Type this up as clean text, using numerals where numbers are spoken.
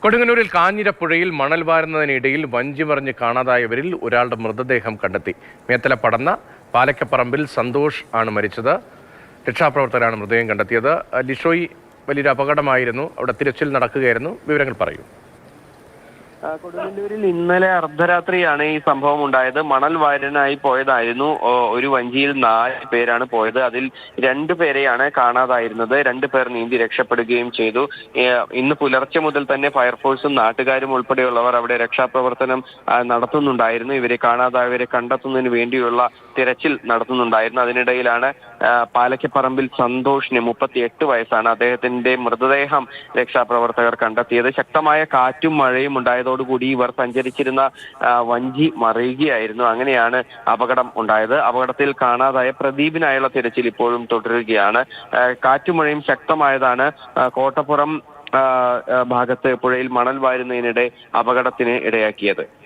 കൊടുങ്ങല്ലൂരിൽ കാഞ്ഞിരപ്പുഴയിൽ മണൽ വാരുന്നതിനിടയിൽ വഞ്ചി മറിഞ്ഞ് കാണാതായവരിൽ ഒരാളുടെ മൃതദേഹം കണ്ടെത്തി. മേത്തല പടന്ന പാലക്കപ്പറമ്പിൽ സന്തോഷ് ആണ് മരിച്ചത്. രക്ഷാപ്രവർത്തകരാണ് മൃതദേഹം കണ്ടെത്തിയത്. ലിഷോയി, വലിയൊരു അപകടമായിരുന്നു. അവിടെ തിരച്ചിൽ നടക്കുകയായിരുന്നു. വിവരങ്ങൾ പറയൂ. കൊടുങ്ങല്ലൂരിൽ ഇന്നലെ അർദ്ധരാത്രിയാണ് ഈ സംഭവം ഉണ്ടായത്. മണൽ വാരനായി പോയതായിരുന്നു. ഒരു വഞ്ചിയിൽ 4 പേരാണ് പോയത്. അതിൽ 2 പേരെയാണ് കാണാതായിരുന്നത്. 2 പേർ നീന്തി രക്ഷപ്പെടുകയും ചെയ്തു. ഇന്ന് പുലർച്ചെ മുതൽ തന്നെ ഫയർഫോഴ്സും നാട്ടുകാരും ഉൾപ്പെടെയുള്ളവർ അവിടെ രക്ഷാപ്രവർത്തനം നടത്തുന്നുണ്ടായിരുന്നു. ഇവരെ കാണാതായവരെ കണ്ടെത്തുന്നതിന് വേണ്ടിയുള്ള തിരച്ചിൽ നടത്തുന്നുണ്ടായിരുന്നു. അതിനിടയിലാണ് പാലക്കപ്പറമ്പിൽ സന്തോഷിന് 38 വയസ്സാണ്. അദ്ദേഹത്തിന്റെ മൃതദേഹം രക്ഷാപ്രവർത്തകർ കണ്ടെത്തിയത്. ശക്തമായ കാറ്റും മഴയും ഉണ്ടായതോടുകൂടി ഇവർ സഞ്ചരിച്ചിരുന്ന വഞ്ചി മറിയുകയായിരുന്നു. അങ്ങനെയാണ് അപകടം ഉണ്ടായത്. അപകടത്തിൽ കാണാതായ പ്രദീപിനായുള്ള തിരച്ചിൽ ഇപ്പോഴും തുടരുകയാണ്. കാറ്റും മഴയും ശക്തമായതാണ് കോട്ടപ്പുറം ഭാഗത്ത് പുഴയിൽ മണൽ വാരുന്നതിനിടെ അപകടത്തിന് ഇടയാക്കിയത്.